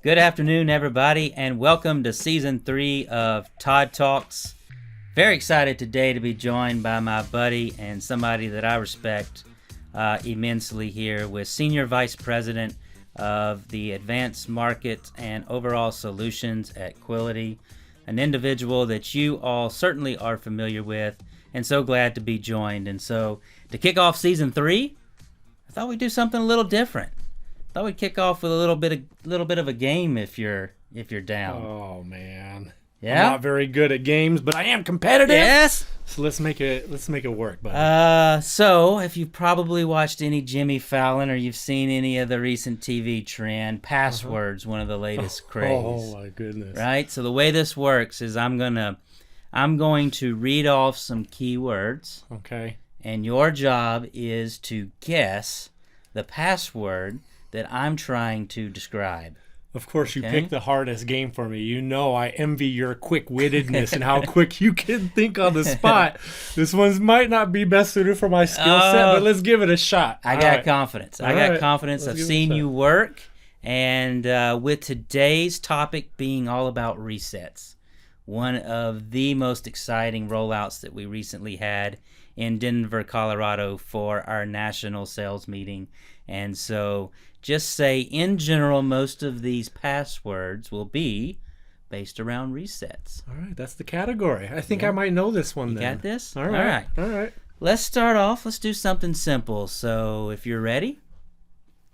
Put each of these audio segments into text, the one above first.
Good afternoon, everybody, and welcome to Season 3 of Todd Talks. Very excited today to be joined by my buddy and somebody that I respect immensely here with Senior Vice President of the Advanced Market and Overall Solutions at Quility, an individual that you all certainly are familiar with, and so glad to be joined. And so, to kick off Season 3, I thought we'd do something a little different. Thought we'd kick off with a little bit of a game if you're down. Oh man, Yeah, I'm not very good at games, but I am competitive. Yes. So let's make it work, buddy. So if you've probably watched any Jimmy Fallon or you've seen any of the recent TV trend, passwords, one of the latest craze. Oh my goodness. Right. So the way this works is I'm going to read off some keywords, Okay. and your job is to guess the password that I'm trying to describe. Of course, you Okay. picked the hardest game for me. You know I envy your quick-wittedness and how quick you can think on the spot. This one might not be best suited for my skill set, but let's give it a shot. I All got right. confidence. All I got right. confidence. Let's I've give it a seen shot. you work. And with today's topic being all about resets, one of the most exciting rollouts that we recently had in Denver, Colorado for our national sales meeting. And so just say, in general, most of these passwords will be based around resets. All right, that's the category. I think I might know this one then. Got this? All right. All right. Let's start off. Let's do something simple. So if you're ready,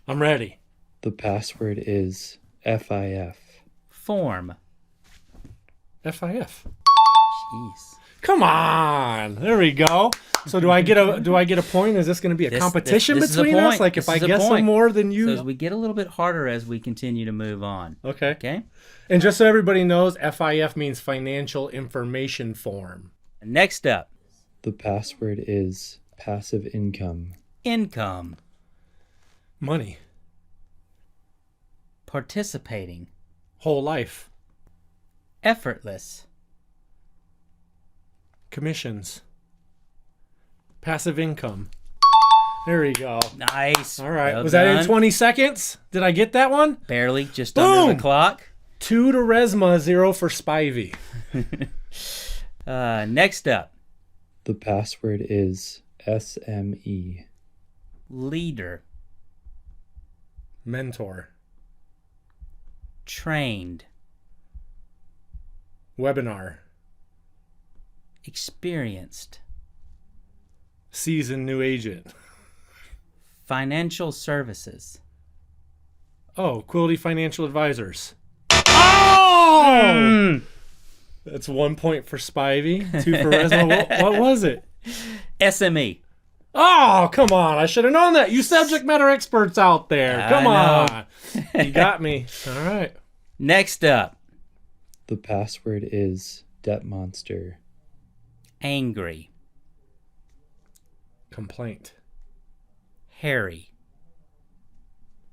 I'm ready. The password is FIF. form. FIF. Jeez. Come on. There we go. So do I get a point? Is this going to be a competition this is a between us? point. Like This if I is a guess some point. more than you? So as we get a little bit harder as we continue to move on. Okay. Okay? And just so everybody knows, FIF means financial information form. Next up, The password is passive income. income. Money. Participating. Whole life. Effortless. Commissions. Passive income. There we go. Nice. All right. Well Was that in done. 20 seconds? Did I get that one? Barely, just under Boom! the clock. 2 to Resma, 0 for Spivey. Next up, The password is SME. leader. Mentor. Trained. Webinar. Experienced. Seasoned new agent. Financial services. Oh, Quility Financial Advisors. Oh! That's 1 point for Spivey, 2 for Resma. What was it? SME. Oh, come on. I should have known that. You subject matter experts out there. Come I on. You got me. All right. Next up, The password is debt monster. angry. Complaint. Hairy.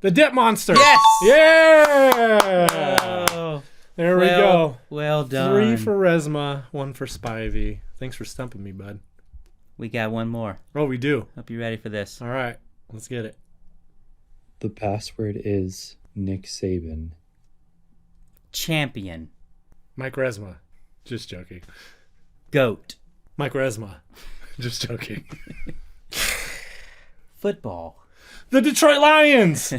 The debt monster. Yes! Yeah! Oh, There we go. Well done. 3 for Resma, 1 for Spivey. Thanks for stumping me, bud. We got one more. Oh, we do. Hope you're ready for this. All right. Let's get it. The password is Nick Saban. Champion. Mike Resma. Just joking. Goat. Mike Resma. Just joking. Football. The Detroit Lions.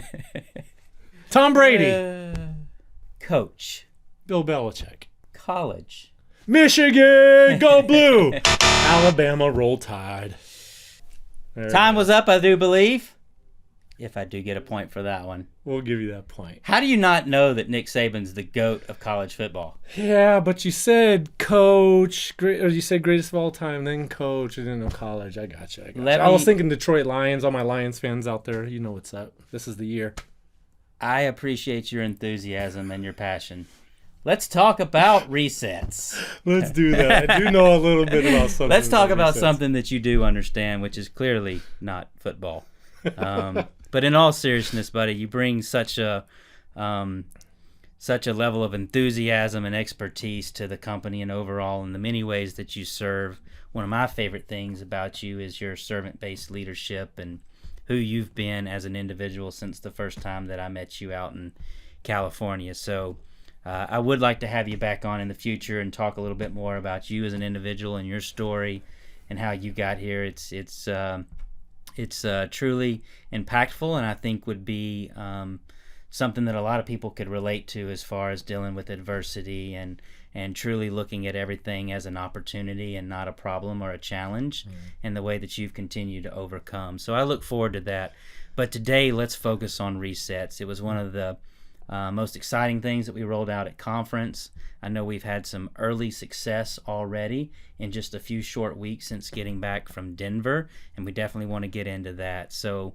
Tom Brady. Coach. Bill Belichick. College. Michigan. Go Blue. Alabama. Roll Tide. There Time we go. was up, I do believe. If I do get a point for that one. We'll give you that point. How do you not know that Nick Saban's the GOAT of college football? Yeah, but you said coach, or you said greatest of all time, then coach, and then college. I got you. I was thinking Detroit Lions. All my Lions fans out there, you know what's up. This is the year. I appreciate your enthusiasm and your passion. Let's talk about resets. Let's do that. I do know a little bit about something. Let's talk about resets. something that you do understand, which is clearly not football. But in all seriousness, buddy, you bring such a level of enthusiasm and expertise to the company and overall in the many ways that you serve. One of my favorite things about you is your servant-based leadership and who you've been as an individual since the first time that I met you out California. So I would like to have you back on in the future and talk a little bit more about you as an individual and your story and how you got here. It's truly impactful, and I think would be something that a lot of people could relate to as far as dealing with adversity and truly looking at everything as an opportunity and not a problem or a challenge, and the way that you've continued to overcome. So I look forward to that. But today, let's focus on resets. It was one of the most exciting things that we rolled out at conference. I know we've had some early success already in just a few short weeks since getting back from Denver, and we definitely want to get into that. So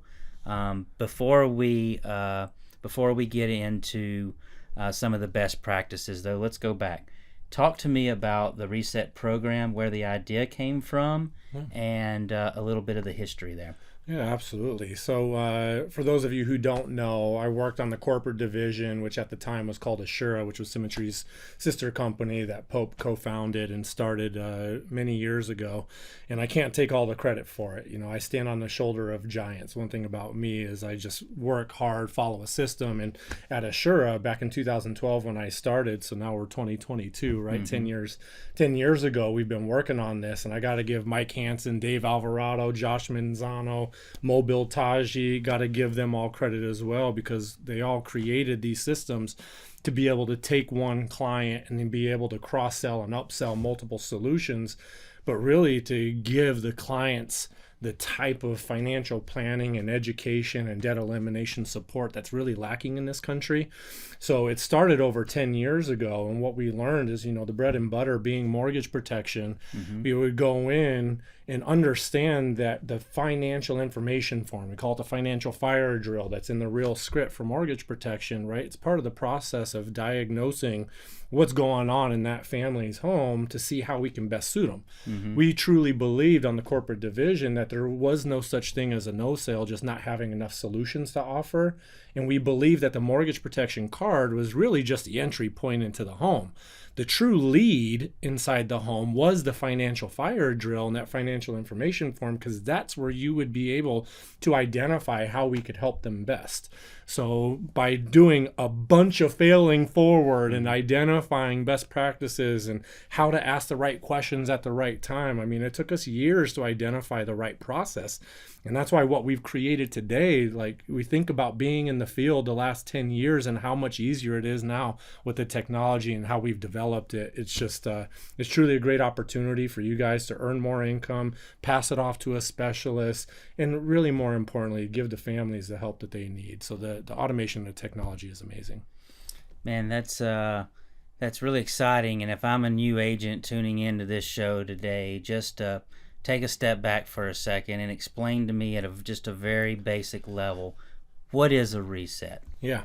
before we get into some of the best practices, though, let's go back. Talk to me about the Reset program, where the idea came from, and a little bit of the history there. Yeah, absolutely. So for those of you who don't know, I worked on the corporate division, which at the time was called Assura, which was Symmetry's sister company that Pope co-founded and started many years ago. And I can't take all the credit for it. You know, I stand on the shoulder of giants. One thing about me is I just work hard, follow a system. And at Assura, back in 2012 when I started, so now we're 2022, right? 10 years ago, we've been working on this. And I got to give Mike Hansen, Dave Alvarado, Josh Manzano, Mobil Taji, got to give them all credit as well, because they all created these systems to be able to take one client and then be able to cross-sell and upsell multiple solutions, but really to give the clients the type of financial planning and education and debt elimination support that's really lacking in this country. So it started over 10 years ago, and what we learned is, you know, the bread and butter being mortgage protection. We would go in and understand that the financial information form, we call it the financial fire drill, that's in the real script for mortgage protection, right? It's part of the process of diagnosing what's going on in that family's home to see how we can best suit them. We truly believed on the corporate division that there was no such thing as a no sale, just not having enough solutions to offer. And we believed that the mortgage protection card was really just the entry point into the home. The true lead inside the home was the financial fire drill and that financial information form, because that's where you would be able to identify how we could help them best. So by doing a bunch of failing forward and identifying best practices and how to ask the right questions at the right time, I mean, it took us years to identify the right process. And that's why what we've created today, like we think about being in the field the last 10 years and how much easier it is now with the technology and how we've developed it. It's just, it's truly a great opportunity for you guys to earn more income, pass it off to a specialist, and really more importantly, give the families the help that they need. So the automation of the technology is amazing. Man, that's really exciting. And if I'm a new agent tuning into this show today, just take a step back for a second and explain to me at just a very basic level, what is a reset? Yeah.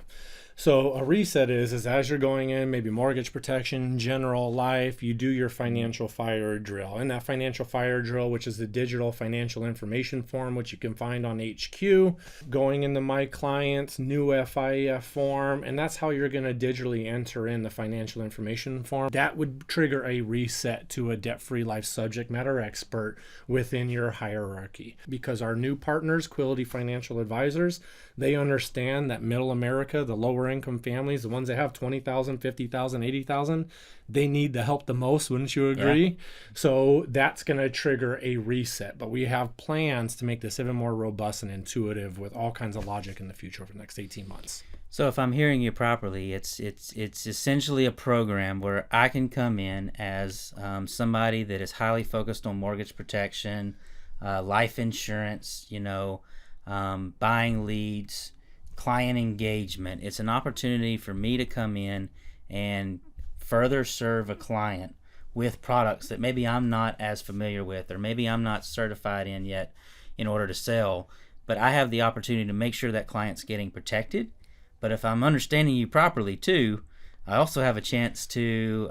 So a reset is as you're going in, maybe mortgage protection, general life, you do your financial fire drill. And that financial fire drill, which is the digital financial information form, which you can find on HQ, going into My Clients, new FIF form, and that's how you're going to digitally enter in the financial information form. That would trigger a reset to a debt-free life subject matter expert within your hierarchy. Because our new partners, Quility Financial Advisors, they understand that middle America, the lower income families, the ones that have 20,000, 50,000, 80,000, they need the help the most, wouldn't you agree? Yeah. So that's going to trigger a reset. But we have plans to make this even more robust and intuitive with all kinds of logic in the future over the next 18 months. So if I'm hearing you properly, it's essentially a program where I can come in as somebody that is highly focused on mortgage protection, life insurance, buying leads, client engagement. It's an opportunity for me to come in and further serve a client with products that maybe I'm not as familiar with, or maybe I'm not certified in yet in order to sell, but I have the opportunity to make sure that client's getting protected. But if I'm understanding you properly too, I also have a chance to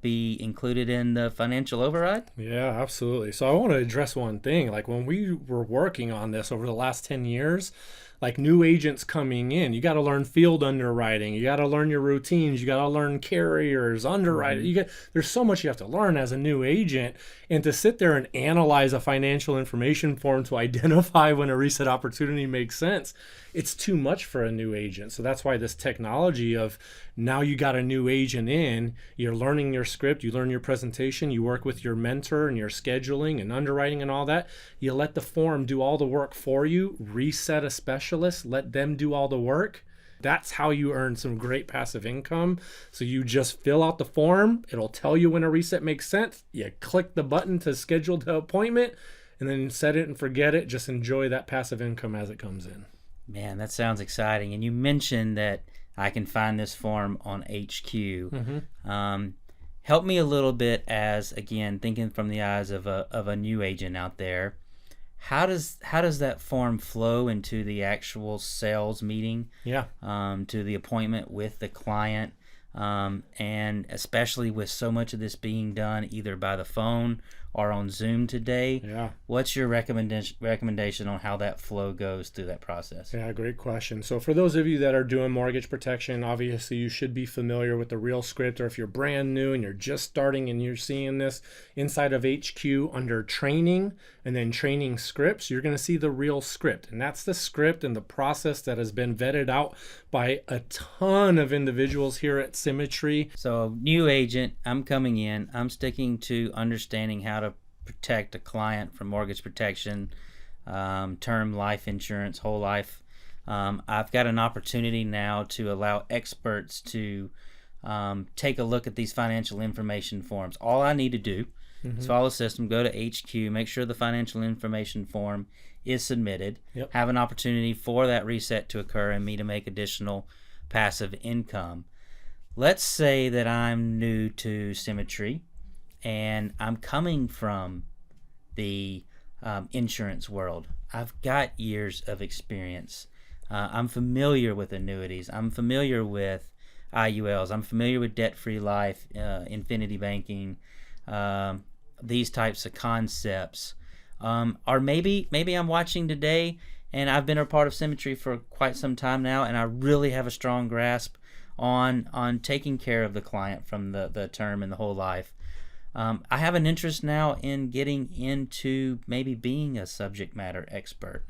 be included in the financial override? Yeah, absolutely. So I want to address one thing. Like when we were working on this over the last 10 years, like new agents coming in, you got to learn field underwriting, you got to learn your routines, you got to learn carriers, underwriting. There's so much you have to learn as a new agent, and to sit there and analyze a financial information form to identify when a reset opportunity makes sense, it's too much for a new agent. So that's why this technology of now you got a new agent in, you're learning your script, you learn your presentation, you work with your mentor and your scheduling and underwriting and all that. You let the form do all the work for you, reset a specialist, let them do all the work. That's how you earn some great passive income. So you just fill out the form, it'll tell you when a reset makes sense. You click the button to schedule the appointment, and then set it and forget it. Just enjoy that passive income as it comes in. Man, that sounds exciting. And you mentioned that I can find this form on HQ. Help me a little bit as, again, thinking from the eyes of a new agent out there. How does that form flow into the actual sales meeting? Yeah. To the appointment with the client, and especially with so much of this being done either by the phone or on Zoom today. Yeah. What's your recommendation on how that flow goes through that process? Yeah, great question. So for those of you that are doing mortgage protection, obviously you should be familiar with the real script, or if you're brand new and you're just starting and you're seeing this inside of HQ under training and then training scripts, you're going to see the real script. And that's the script and the process that has been vetted out by a ton of individuals here at Symmetry. So new agent, I'm coming in, I'm sticking to understanding how to protect a client from mortgage protection, term life insurance, whole life. I've got an opportunity now to allow experts to take a look at these financial information forms. All I need to do is follow the system, go to HQ, make sure the financial information form is submitted, have an opportunity for that reset to occur and me to make additional passive income. Let's say that I'm new to Symmetry and I'm coming from the insurance world. I've got years of experience. I'm familiar with annuities. I'm familiar with IULs. I'm familiar with debt-free life, infinity banking, these types of concepts. Or maybe I'm watching today and I've been a part of Symmetry for quite some time now, and I really have a strong grasp on taking care of the client from the term and the whole life. I have an interest now in getting into maybe being a subject matter expert.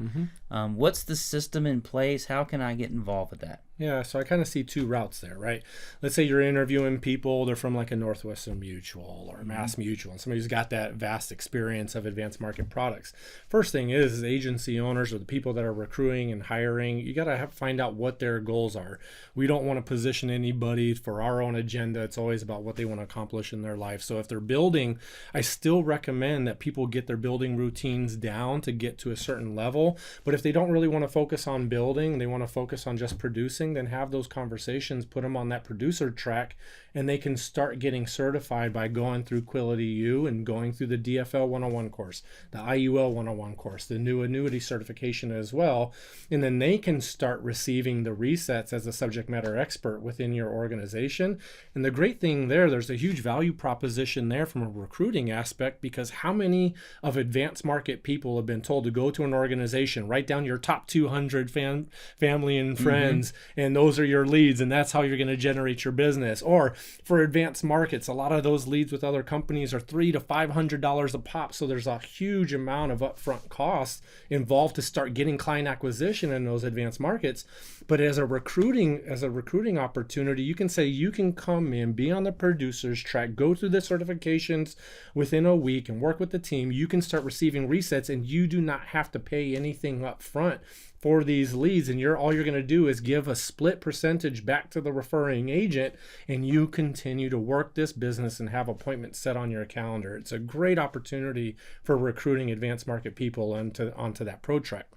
What's the system in place? How can I get involved with that? Yeah, so I kind of see two routes there, right? Let's say you're interviewing people, they're from like a Northwestern Mutual or Mass Mutual, and somebody who's got that vast experience of advanced market products. First thing is agency owners or the people that are recruiting and hiring, you got to find out what their goals are. We don't want to position anybody for our own agenda. It's always about what they want to accomplish in their life. So if they're building, I still recommend that people get their building routines down to get to a certain level. But if they don't really want to focus on building, they want to focus on just producing, then have those conversations, put them on that producer track, and they can start getting certified by going through Quality U and going through the DFL 101 course, the IUL 101 course, the new annuity certification as well. And then they can start receiving the resets as a subject matter expert within your organization. And the great thing there's a huge value proposition there from a recruiting aspect, because how many of advanced market people have been told to go to an organization, write down your top 200 family and friends, and those are your leads, and that's how you're going to generate your business. Or for advanced markets, a lot of those leads with other companies are $300 to $500 a pop. So there's a huge amount of upfront costs involved to start getting client acquisition in those advanced markets. But as a recruiting opportunity, you can say you can come in, be on the producer's track, go through the certifications within a week and work with the team. You can start receiving resets, and you do not have to pay anything up front for these leads, and all you're going to do is give a split percentage back to the referring agent, and you continue to work this business and have appointments set on your calendar. It's a great opportunity for recruiting advanced market people onto that pro track.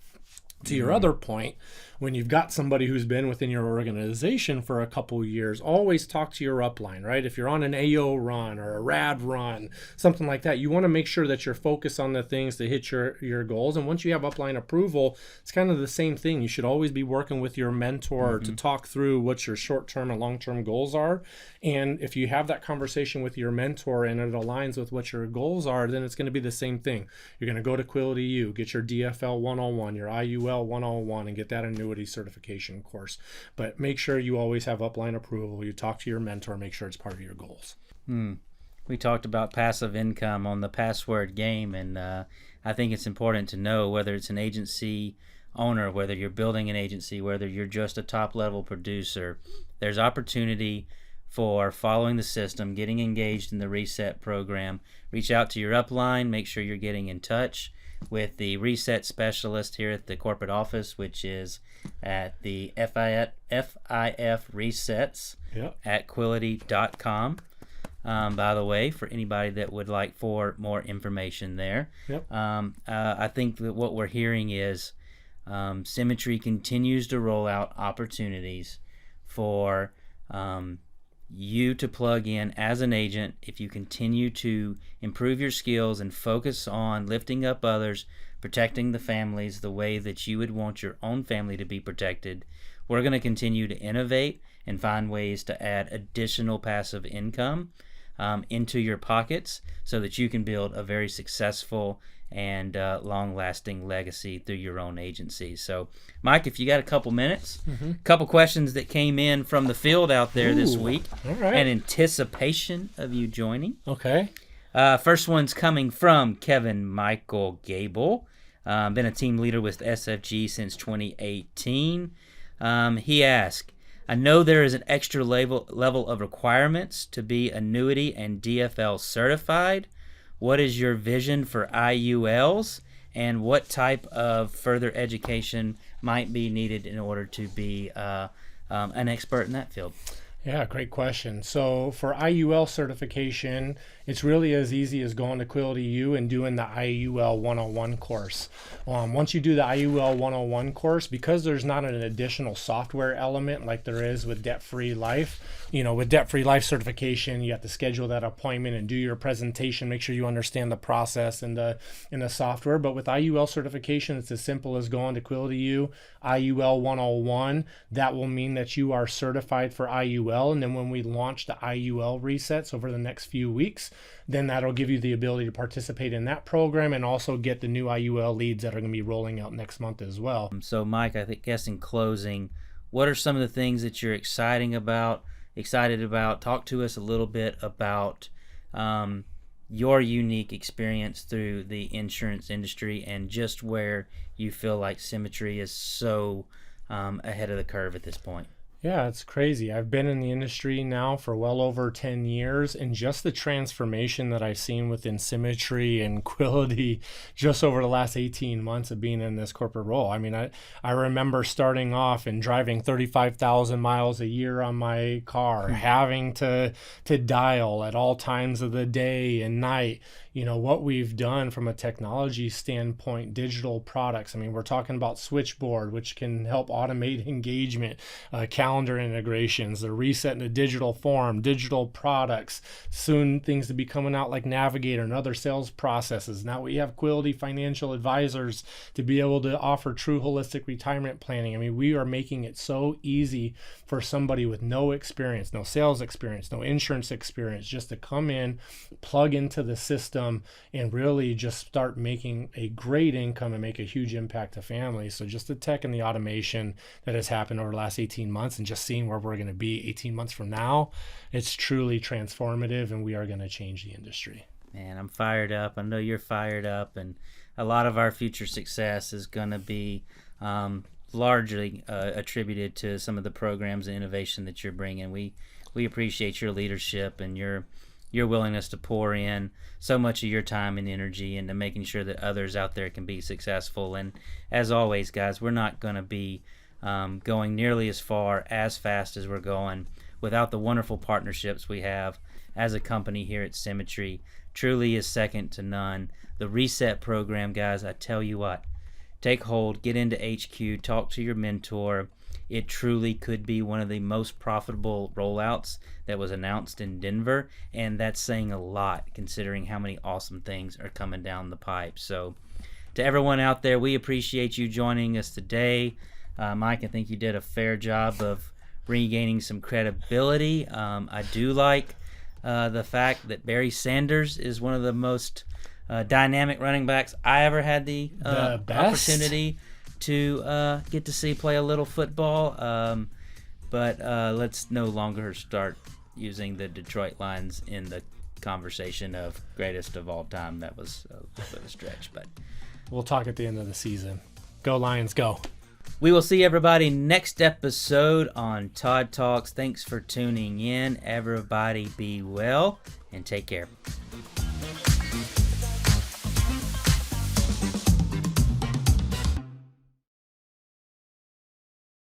To your other point, when you've got somebody who's been within your organization for a couple years, always talk to your upline, right? If you're on an AO run or a RAD run, something like that, you want to make sure that you're focused on the things to hit your goals. And once you have upline approval, it's kind of the same thing. You should always be working with your mentor to talk through what your short-term and long-term goals are. And if you have that conversation with your mentor and it aligns with what your goals are, then it's going to be the same thing. You're going to go to Quality U, get your DFL 101, your IUL IUL 101 and get that annuity certification course. But make sure you always have upline approval. You talk to your mentor, make sure it's part of your goals. We talked about passive income on the password game, and I think it's important to know whether it's an agency owner, whether you're building an agency, whether you're just a top-level producer, there's opportunity for following the system, getting engaged in the reset program. Reach out to your upline, make sure you're getting in touch with the reset specialist here at the corporate office, which is at the FIF Resets at quility.com. By the way, for anybody that would like for more information there. I think that what we're hearing is Symmetry continues to roll out opportunities for you to plug in as an agent. If you continue to improve your skills and focus on lifting up others, protecting the families the way that you would want your own family to be protected, we're going to continue to innovate and find ways to add additional passive income into your pockets so that you can build a very successful and long-lasting legacy through your own agency. So, Mike, if you got a couple minutes, a couple questions that came in from the field out there this week in anticipation of you joining. Okay. First one's coming from Kevin Michael Gable. Been a team leader with SFG since 2018. He asked, I know there is an extra level of requirements to be annuity and DFL certified. What is your vision for IULs, and what type of further education might be needed in order to be an expert in that field? Yeah, great question. So for IUL certification, it's really as easy as going to Quility U and doing the IUL 101 course. Once you do the IUL 101 course, because there's not an additional software element like there is with Debt-Free Life, with Debt-Free Life certification, you have to schedule that appointment and do your presentation, make sure you understand the process and the software. But with IUL certification, it's as simple as going to Quility U, IUL 101. That will mean that you are certified for IUL. And then when we launch the IUL resets over the next few weeks, then that'll give you the ability to participate in that program and also get the new IUL leads that are going to be rolling out next month as well. So, Mike, I guess in closing, what are some of the things that you're excited about? Talk to us a little bit about your unique experience through the insurance industry and just where you feel like Symmetry is so ahead of the curve at this point. Yeah, it's crazy. I've been in the industry now for well over 10 years, and just the transformation that I've seen within Symmetry and Quility just over the last 18 months of being in this corporate role. I mean, I remember starting off and driving 35,000 miles a year on my car, having to dial at all times of the day and night. What we've done from a technology standpoint, digital products. I mean, we're talking about Switchboard, which can help automate engagement, calendar integrations, the reset in a digital form, digital products, soon things to be coming out like Navigator and other sales processes. Now we have Quility Financial Advisors to be able to offer true holistic retirement planning. I mean, we are making it so easy for somebody with no experience, no sales experience, no insurance experience, just to come in, plug into the system, and really just start making a great income and make a huge impact to families. So just the tech and the automation that has happened over the last 18 months and just seeing where we're going to be 18 months from now, it's truly transformative, and we are going to change the industry. Man, I'm fired up. I know you're fired up, and a lot of our future success is going to be largely attributed to some of the programs and innovation that you're bringing. We appreciate your leadership and your willingness to pour in so much of your time and energy into making sure that others out there can be successful. And as always, guys, we're not going to be going nearly as far, as fast as we're going without the wonderful partnerships we have as a company here at Symmetry. Truly is second to none. The Reset program, guys, I tell you what, take hold, get into HQ, talk to your mentor. It truly could be one of the most profitable rollouts that was announced in Denver, and that's saying a lot considering how many awesome things are coming down the pipe. So to everyone out there, we appreciate you joining us today. Mike, I think you did a fair job of regaining some credibility. I do like the fact that Barry Sanders is one of the most dynamic running backs I ever had the opportunity to get to see play a little football. But let's no longer start using the Detroit Lions in the conversation of greatest of all time. That was a bit of a stretch, but we'll talk at the end of the season. Go Lions, go. We will see everybody next episode on Todd Talks. Thanks for tuning in. Everybody be well and take care.